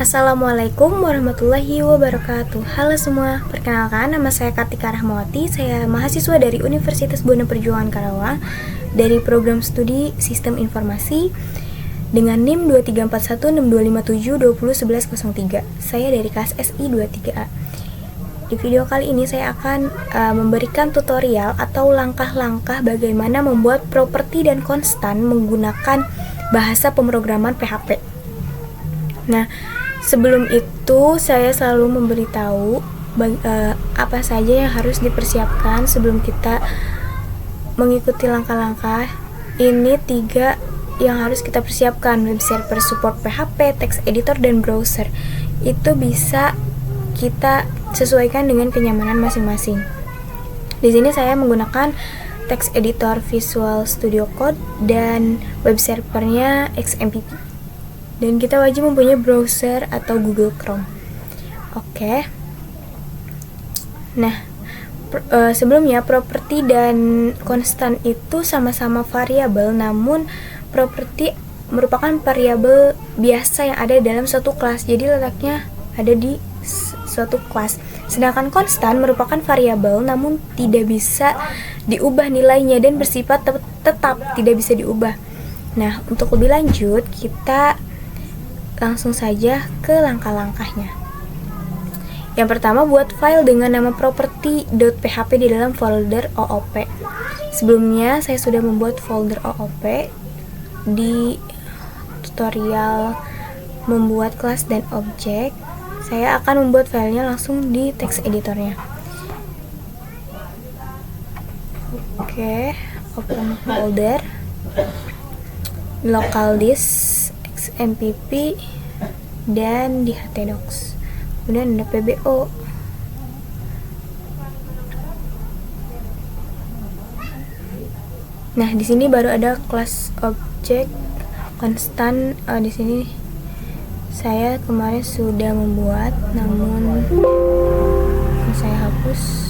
Assalamualaikum warahmatullahi wabarakatuh. Halo semua, perkenalkan nama saya Kartika Rahmawati. Saya mahasiswa dari Universitas Buana Perjuangan Karawang dari program studi Sistem Informasi dengan NIM 23416257201103. Saya dari kelas SI 23A. Di video kali ini saya akan memberikan tutorial atau langkah-langkah bagaimana membuat properti dan konstan menggunakan bahasa pemrograman PHP. Nah, sebelum itu saya selalu memberitahu apa saja yang harus dipersiapkan sebelum kita mengikuti langkah-langkah. Ini 3 yang harus kita persiapkan: web server, support PHP, text editor, dan browser. Itu bisa kita sesuaikan dengan kenyamanan masing-masing. Di sini saya menggunakan text editor Visual Studio Code dan web servernya XMPP. Dan kita wajib mempunyai browser atau Google Chrome. Oke. Nah, sebelumnya properti dan konstan itu sama-sama variabel, namun properti merupakan variabel biasa yang ada dalam suatu kelas. Jadi letaknya ada di suatu kelas. Sedangkan konstan merupakan variabel namun tidak bisa diubah nilainya dan bersifat tetap, tidak bisa diubah. Nah, untuk lebih lanjut kita langsung saja ke langkah-langkahnya. Yang pertama, buat file dengan nama property.php di dalam folder OOP. Sebelumnya saya sudah membuat folder OOP di tutorial membuat kelas dan objek. Saya akan membuat filenya langsung di text editornya. Oke, open folder, local disk XMPP, dan di htdocs. Kemudian ada PBO. Nah, di sini baru ada kelas objek konstan. Di sini saya kemarin sudah membuat, namun saya hapus.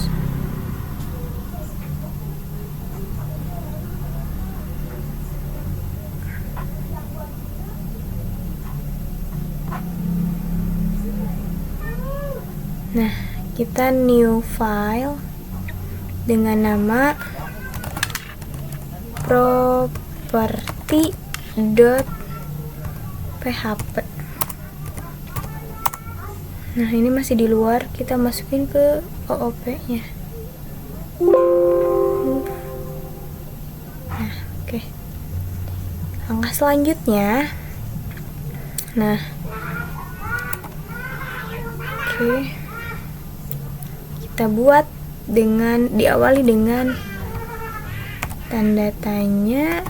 Nah, kita new file dengan nama property.php. Nah, ini masih di luar, kita masukin ke OOP-nya. Nah, oke. Langkah selanjutnya. Nah, oke. Kita buat diawali dengan tanda tanya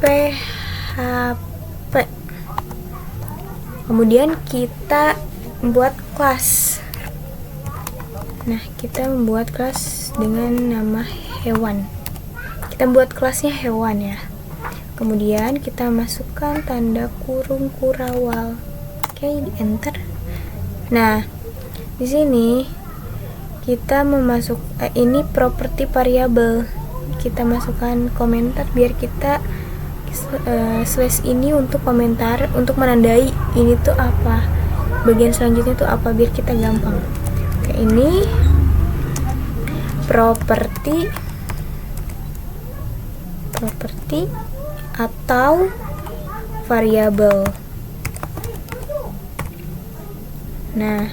PHP. Kemudian kita membuat kelas. Nah, kita membuat kelas dengan nama hewan. Kita buat kelasnya hewan ya. Kemudian kita masukkan tanda kurung kurawal. Oke, di enter. Nah, di sini kita ini properti variabel. Kita masukkan komentar biar kita slash ini untuk komentar, untuk menandai ini tuh apa, bagian selanjutnya tuh apa, biar kita gampang. Oke, ini properti atau variabel. Nah,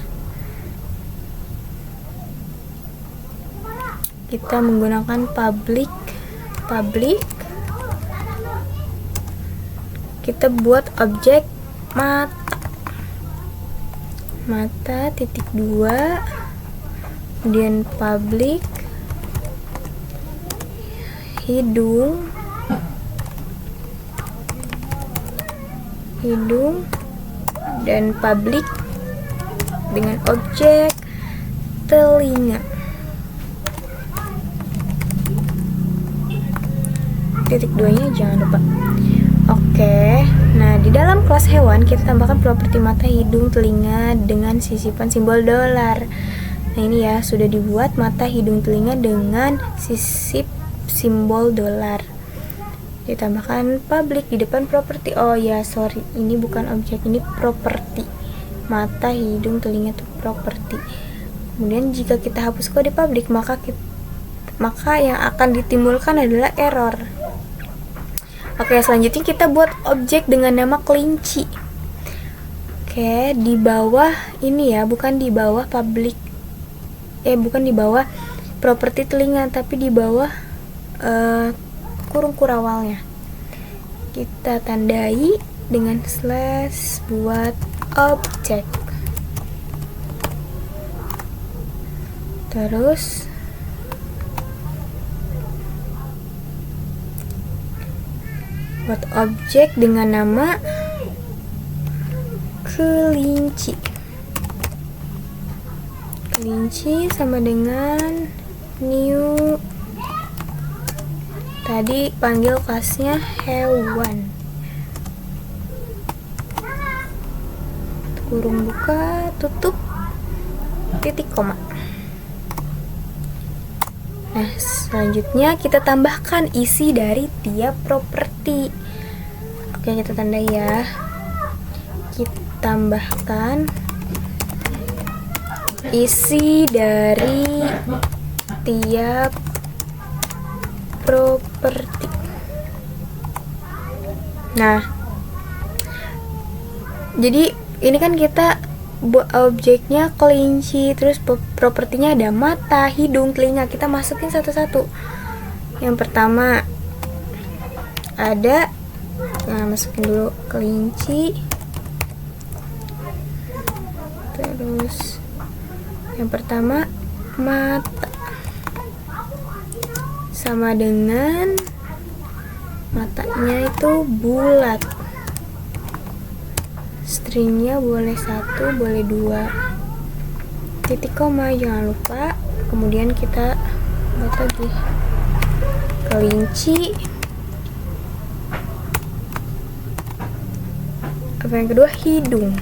kita menggunakan public. Kita buat objek mata titik 2, kemudian public hidung dan public dengan objek telinga. Titik 2-nya jangan lupa. Oke, nah di dalam kelas hewan kita tambahkan properti mata, hidung, telinga dengan sisipan simbol dolar. Nah ini ya, sudah dibuat mata, hidung, telinga dengan sisip simbol dolar. ditambahkan public di depan properti. Oh ya, sorry, ini bukan objek, ini properti. Mata, hidung, telinga itu properti. Kemudian jika kita hapus kode public, maka yang akan ditimbulkan adalah error. Oke, selanjutnya kita buat objek dengan nama kelinci. Oke, di bawah ini ya, bukan di bawah public, bukan di bawah properti telinga, tapi di bawah kurung kurawalnya. Kita tandai dengan slash buat objek. Terus buat objek dengan nama kelinci. Kelinci sama dengan new. Tadi panggil kelasnya hewan. Kurung buka, tutup, titik koma. Nah, selanjutnya kita tambahkan isi dari tiap properti. Oke, kita tandai ya. Kita tambahkan isi dari tiap properti. Nah, jadi ini kan kita buat objeknya kelinci, terus propertinya ada mata, hidung, telinga. Kita masukin satu-satu. Yang pertama ada, nah masukin dulu kelinci. Terus yang pertama mata, sama dengan matanya itu bulat. Stringnya boleh 1, boleh 2, titik koma jangan lupa. Kemudian kita buat lagi kelinci. Apa yang kedua? Hidung,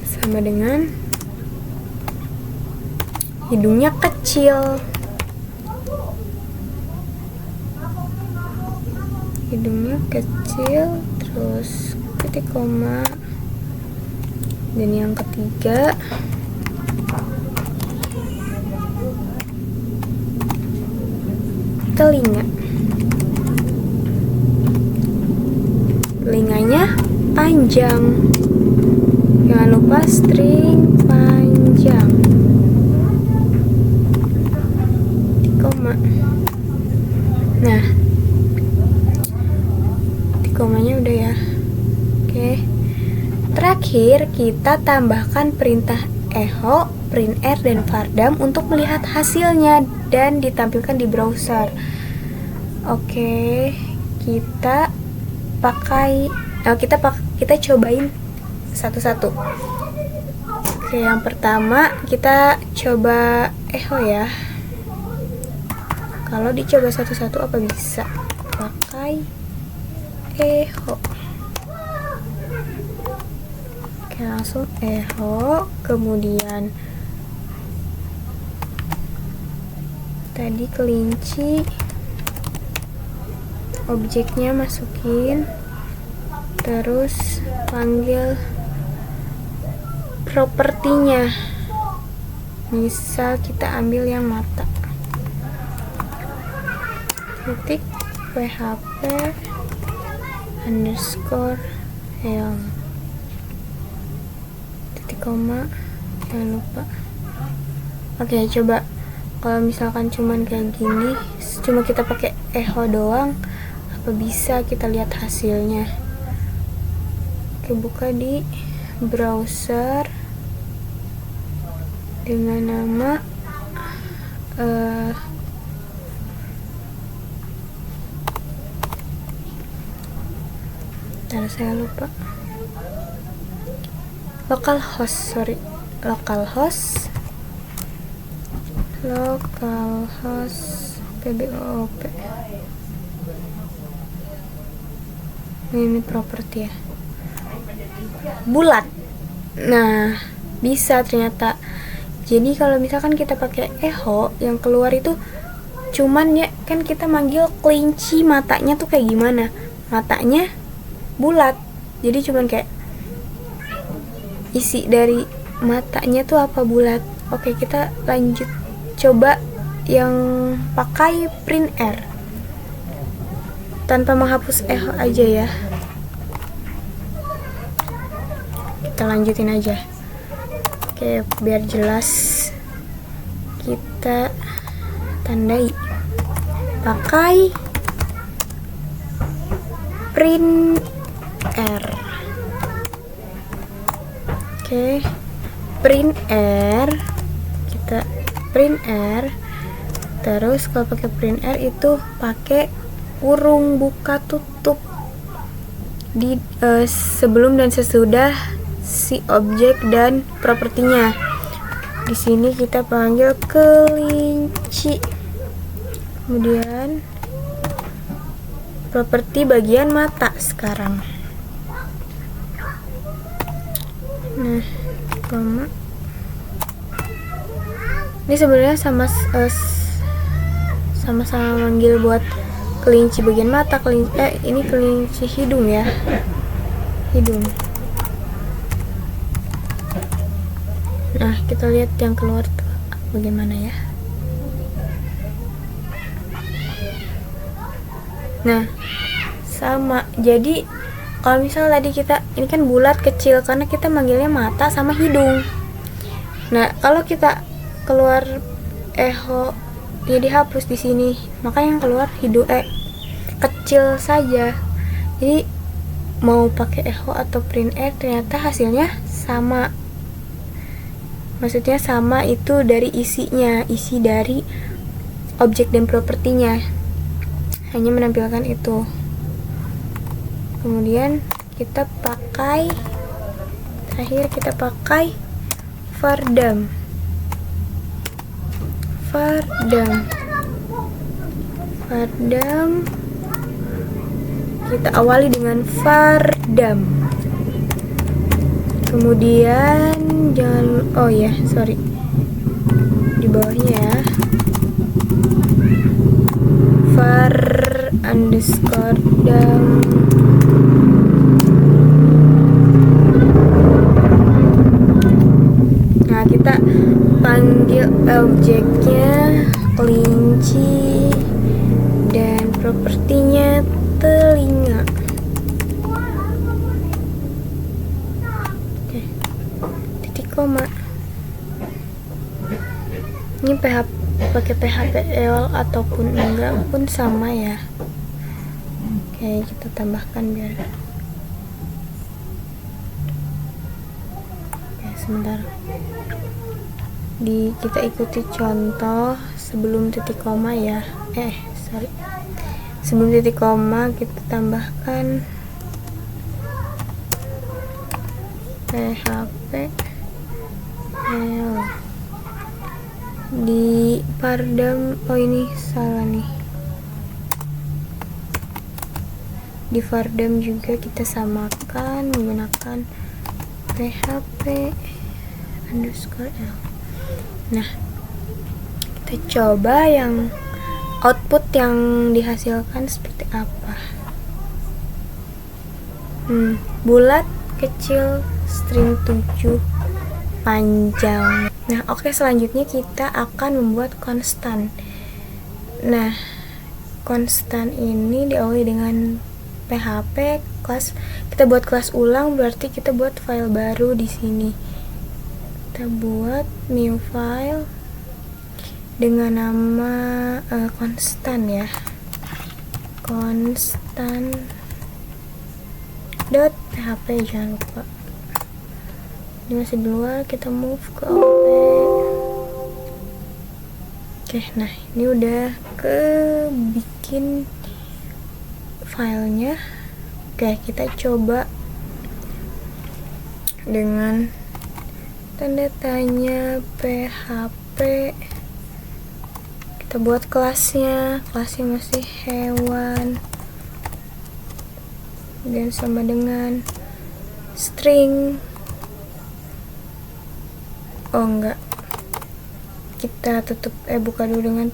sama dengan hidungnya kecil. Hidungnya kecil, terus titik koma. Dan yang ketiga telinga. Telinganya panjang, jangan lupa string panjang, titik koma. Nah, titik komanya udah ya. Oke, terakhir kita tambahkan perintah echo, printr, dan vardam untuk melihat hasilnya dan ditampilkan di browser. Oke, kita cobain satu-satu. Oke, yang pertama kita coba echo ya. Kalau dicoba satu-satu apa bisa? Pakai echo. Oke, langsung echo. Kemudian tadi kelinci, objeknya masukin, terus panggil propertinya. Misal kita ambil yang mata, titik php underscore yang titik koma, jangan lupa. Oke, coba kalau misalkan cuman kayak gini, cuma kita pakai echo doang, apa bisa kita lihat hasilnya? Oke, buka di browser dengan nama saya lupa, localhost pboop. Ini properti ya, bulat. Nah, bisa ternyata. Jadi kalau misalkan kita pakai echo, yang keluar itu cuman ya kan kita manggil kelinci, matanya tuh kayak gimana? Matanya bulat, jadi cuman kayak isi dari matanya tuh apa, bulat. Oke, kita lanjut coba yang pakai print R tanpa menghapus echo aja ya. Kita lanjutin aja. Oke, biar jelas kita tandai pakai print R. Oke, print R, kita print R. Terus kalau pakai print R itu pakai kurung buka tutup di sebelum dan sesudah si objek dan propertinya. Di sini kita panggil kelinci. Kemudian properti bagian mata sekarang. Nah, koma. Ini sebenarnya sama-sama manggil buat kelinci bagian mata, ini kelinci hidung ya. Hidung. Nah, kita lihat yang keluar tuh bagaimana ya. Nah, sama. Jadi kalau misalnya tadi kita ini kan bulat kecil karena kita manggilnya mata sama hidung. Nah, kalau kita keluar echo ya dihapus di sini, maka yang keluar hidung kecil saja. Jadi mau pakai echo atau print R ternyata hasilnya sama. Maksudnya sama itu dari isinya, isi dari objek dan propertinya hanya menampilkan itu. Kemudian kita pakai terakhir kita pakai Vardam. Kita awali dengan Vardam. Kemudian jangan, di bawahnya ya, var_dam. Nah, kita panggil objeknya kelinci dan propertinya telinga. Oke, titik koma. Ini pakai PHPL ataupun enggak pun sama ya. Oke, kita tambahkan biar. Oke, sebentar. Kita ikuti contoh sebelum titik koma ya. Sebelum titik koma kita tambahkan PHPL. Di Vardam, ini salah nih. Di Vardam juga kita samakan menggunakan PHP_L. Nah, kita coba yang output yang dihasilkan seperti apa. Bulat, kecil, string 7, panjang. Nah, oke, selanjutnya kita akan membuat konstan. Nah, konstan ini diawali dengan PHP kelas. Kita buat kelas ulang, berarti kita buat file baru di sini. Kita buat new file dengan nama konstan ya. Konstan.php, jangan lupa. Ini masih di luar, kita move ke OP. Oke, nah ini udah bikin filenya. Oke, kita coba dengan tanda tanya PHP. Kita buat kelasnya masih hewan dan sama dengan string. Enggak, kita tutup buka dulu dengan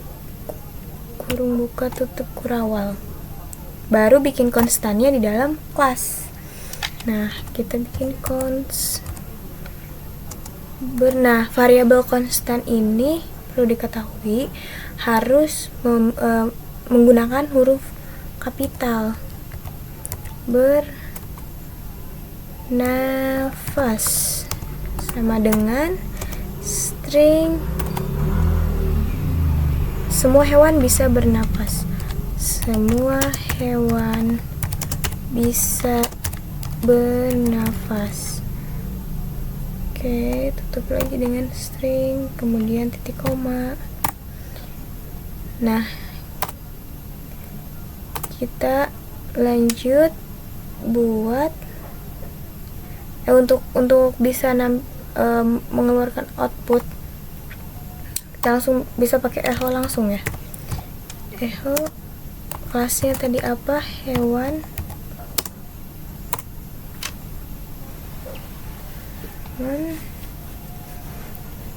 kurung buka tutup kurawal, baru bikin konstannya di dalam kelas. Nah, kita bikin nah, variabel konstan ini perlu diketahui harus menggunakan huruf kapital. Bernafas sama dengan string semua hewan bisa bernapas. Semua hewan bisa bernafas. Oke, tutup lagi dengan string, kemudian titik koma. Nah, kita lanjut buat untuk bisa mengeluarkan output, kita langsung bisa pakai echo langsung ya. Echo kelasnya tadi apa? Hewan.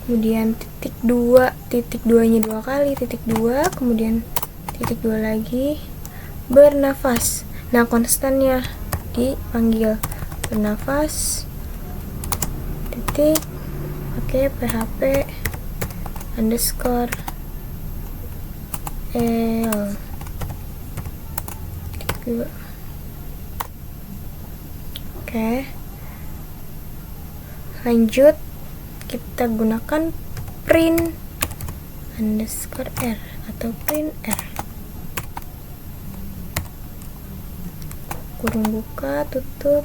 Kemudian titik 2 nya 2 kali, titik 2, kemudian titik 2 lagi, bernafas. Nah, konstannya dipanggil bernafas titik pakai php underscore l. Oke, lanjut kita gunakan print underscore r atau print r, kurung buka tutup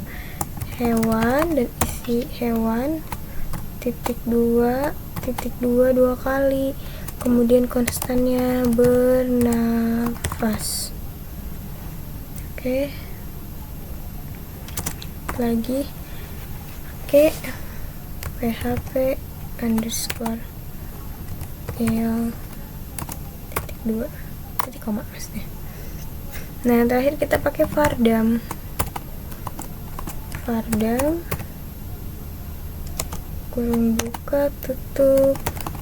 hewan dan isi hewan titik 2 2 kali, kemudian konstannya bernafas. Oke, lagi pakai php underscore l titik 2 titik koma maksudnya. Nah, yang terakhir kita pakai vardam kurung buka tutup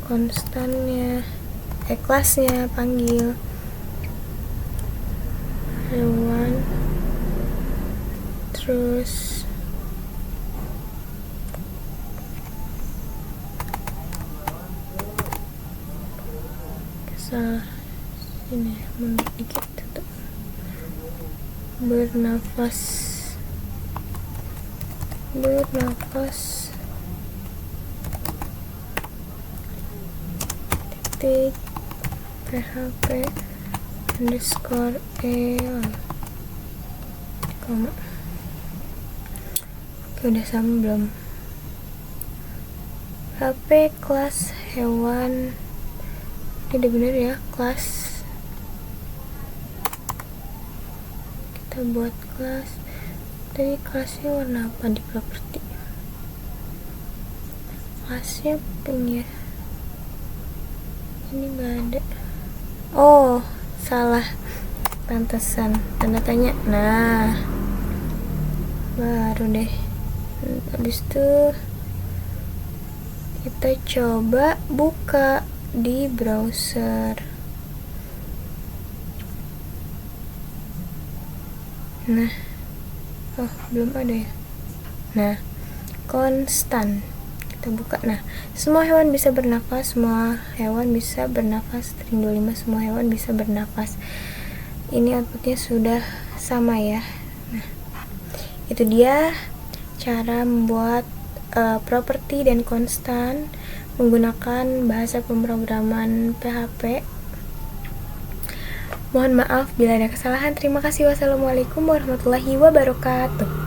konstannya kelasnya panggil hewan, terus salah sini mundur dikit, tutup bernafas titik php underscore l koma. Oke, udah sama belum? HP kelas hewan ini udah bener ya, kelas. Kita buat kelas, tadi kelasnya warna apa di properti? Kelasnya punya ini nggak ada. Oh, salah, pantesan tanda tanya. Nah, baru deh. Habis itu kita coba buka di browser. Nah, oh belum ada ya. Nah, konstan kita buka. Nah, semua hewan bisa bernafas, semua hewan bisa bernafas, string 25 semua hewan bisa bernafas. Ini outputnya sudah sama ya. Nah, itu dia cara membuat properti dan konstan menggunakan bahasa pemrograman PHP. Mohon maaf bila ada kesalahan. Terima kasih. Wassalamualaikum warahmatullahi wabarakatuh.